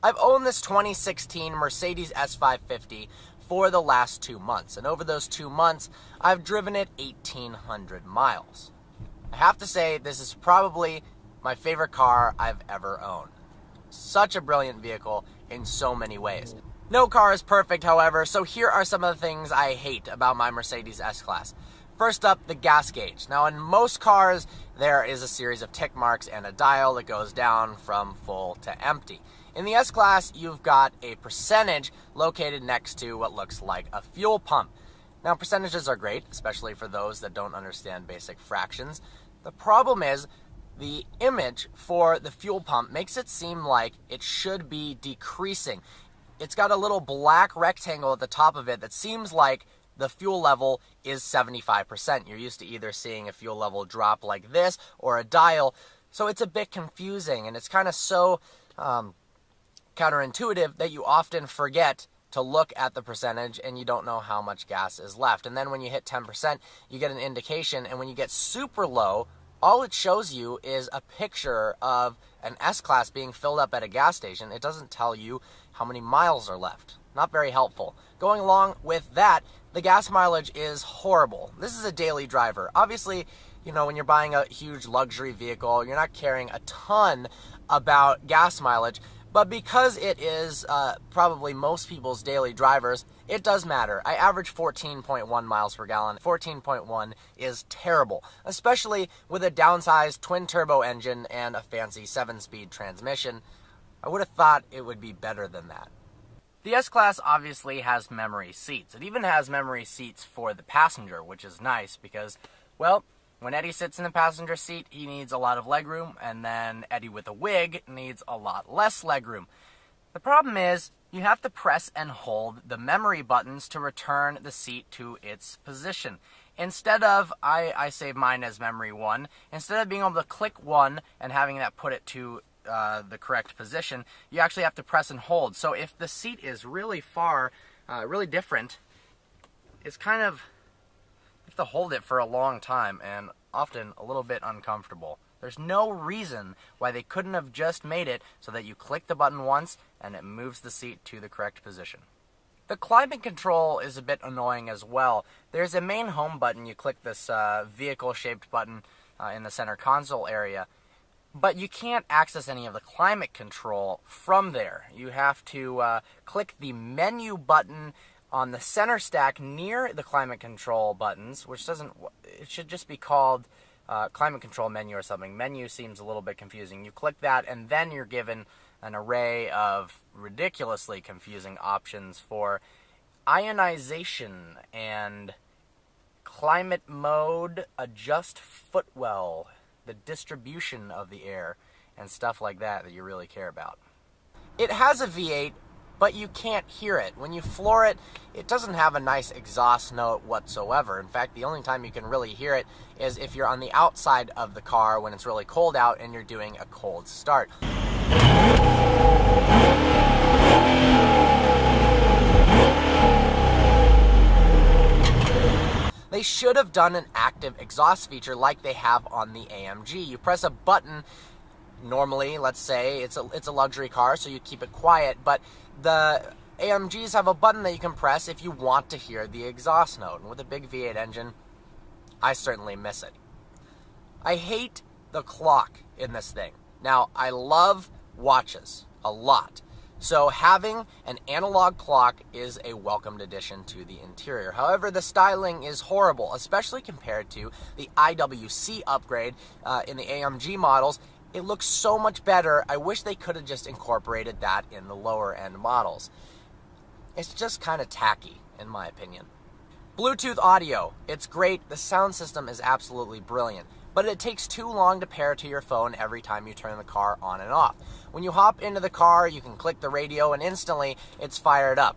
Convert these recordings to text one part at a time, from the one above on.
I've owned this 2016 Mercedes S550 for the last 2 months, and over those 2 months, I've driven it 1,800 miles. I have to say, this is probably my favorite car I've ever owned. Such a brilliant vehicle in so many ways. No car is perfect, however, so here are some of the things I hate about my Mercedes S-Class. First up, the gas gauge. Now, in most cars, there is a series of tick marks and a dial that goes down from full to empty. In the S-Class, you've got a percentage located next to what looks like a fuel pump. Now, percentages are great, especially for those that don't understand basic fractions. The problem is, the image for the fuel pump makes it seem like it should be decreasing. It's got a little black rectangle at the top of it that seems like the fuel level is 75%. You're used to either seeing a fuel level drop like this or a dial, so it's a bit confusing, and it's kind of so counterintuitive that you often forget to look at the percentage and you don't know how much gas is left. And then when you hit 10%, you get an indication, and when you get super low, all it shows you is a picture of an S-Class being filled up at a gas station. It doesn't tell you how many miles are left. Not very helpful. Going along with that, the gas mileage is horrible. This is a daily driver. Obviously, you know, when you're buying a huge luxury vehicle, you're not caring a ton about gas mileage. But because it is probably most people's daily drivers, it does matter. I average 14.1 miles per gallon. 14.1 is terrible, especially with a downsized twin-turbo engine and a fancy 7-speed transmission. I would have thought it would be better than that. The S-Class obviously has memory seats. It even has memory seats for the passenger, which is nice because, well, when Eddie sits in the passenger seat, he needs a lot of legroom, and then Eddie with a wig needs a lot less legroom. The problem is, you have to press and hold the memory buttons to return the seat to its position. Instead of, I save mine as memory 1, instead of being able to click 1 and having that put it to the correct position, you actually have to press and hold. So if the seat is really far, really different, it's kind of, you have to hold it for a long time and often a little bit uncomfortable. There's no reason why they couldn't have just made it so that you click the button once and it moves the seat to the correct position. The climate control is a bit annoying as well. There's a main home button. You click this vehicle-shaped button in the center console area, but you can't access any of the climate control from there. You have to click the menu button on the center stack near the climate control buttons, which doesn't, it should just be called climate control menu or something. Menu seems a little bit confusing. You click that and then you're given an array of ridiculously confusing options for ionization and climate mode, adjust footwell, the distribution of the air, and stuff like that you really care about. It has a V8, but you can't hear it. When you floor it, it doesn't have a nice exhaust note whatsoever. In fact, the only time you can really hear it is if you're on the outside of the car when it's really cold out and you're doing a cold start. They should have done an active exhaust feature like they have on the AMG. You press a button. Normally, let's say, it's a luxury car, so you keep it quiet, but the AMGs have a button that you can press if you want to hear the exhaust note. And with a big V8 engine, I certainly miss it. I hate the clock in this thing. Now, I love watches a lot, so having an analog clock is a welcomed addition to the interior. However, the styling is horrible, especially compared to the IWC upgrade in the AMG models. It looks so much better. I wish they could have just incorporated that in the lower end models. It's just kind of tacky, in my opinion. Bluetooth audio, it's great. The sound system is absolutely brilliant, but it takes too long to pair to your phone every time you turn the car on and off. When you hop into the car, you can click the radio and instantly it's fired up.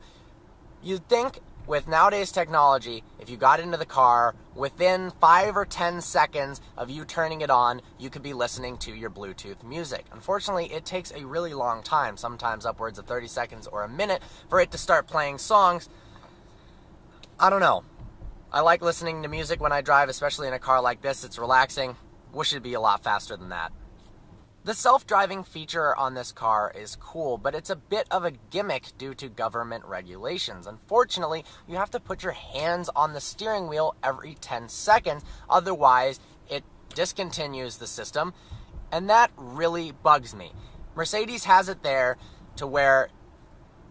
You'd think with nowadays technology, if you got into the car, within 5 or 10 seconds of you turning it on, you could be listening to your Bluetooth music. Unfortunately, it takes a really long time, sometimes upwards of 30 seconds or a minute, for it to start playing songs. I don't know. I like listening to music when I drive, especially in a car like this. It's relaxing. Wish it'd be a lot faster than that. The self-driving feature on this car is cool, but it's a bit of a gimmick due to government regulations. Unfortunately, you have to put your hands on the steering wheel every 10 seconds, otherwise it discontinues the system, and that really bugs me. Mercedes has it there to where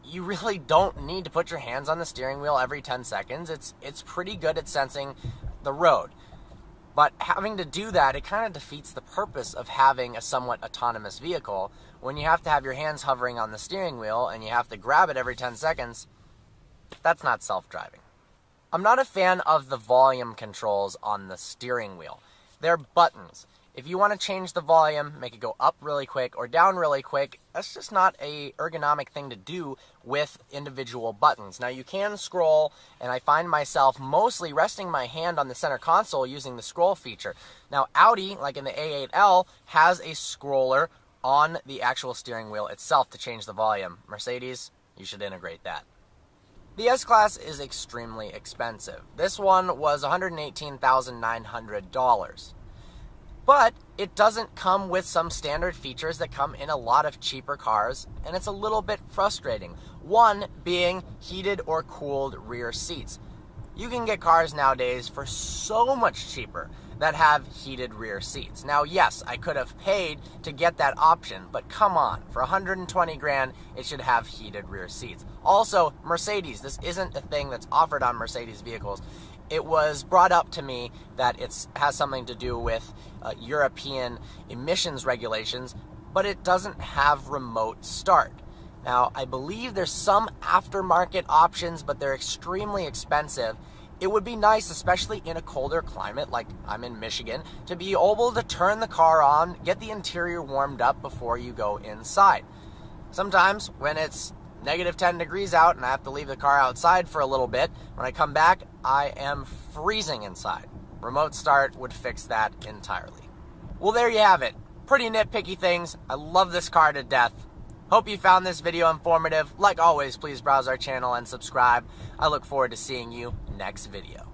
you really don't need to put your hands on the steering wheel every 10 seconds. It's pretty good at sensing the road. But having to do that, it kind of defeats the purpose of having a somewhat autonomous vehicle when you have to have your hands hovering on the steering wheel and you have to grab it every 10 seconds. That's not self-driving. I'm not a fan of the volume controls on the steering wheel. They're buttons. If you want to change the volume, make it go up really quick or down really quick, that's just not a ergonomic thing to do with individual buttons. Now you can scroll, and I find myself mostly resting my hand on the center console using the scroll feature. Now Audi, like in the A8L, has a scroller on the actual steering wheel itself to change the volume. Mercedes, you should integrate that. The S-Class is extremely expensive. This one was $118,900. But it doesn't come with some standard features that come in a lot of cheaper cars, and it's a little bit frustrating. One being heated or cooled rear seats. You can get cars nowadays for so much cheaper that have heated rear seats. Now, yes, I could have paid to get that option, but come on, for 120 grand, it should have heated rear seats. Also, Mercedes, this isn't a thing that's offered on Mercedes vehicles. It was brought up to me that it has something to do with European emissions regulations, but it doesn't have remote start. Now, I believe there's some aftermarket options, but they're extremely expensive. It would be nice, especially in a colder climate like I'm in Michigan, to be able to turn the car on, get the interior warmed up before you go inside. Sometimes when it's negative 10 degrees out and I have to leave the car outside for a little bit, when I come back, I am freezing inside. Remote start would fix that entirely. Well, there you have it. Pretty nitpicky things. I love this car to death. Hope you found this video informative. Like always, please browse our channel and subscribe. I look forward to seeing you next video.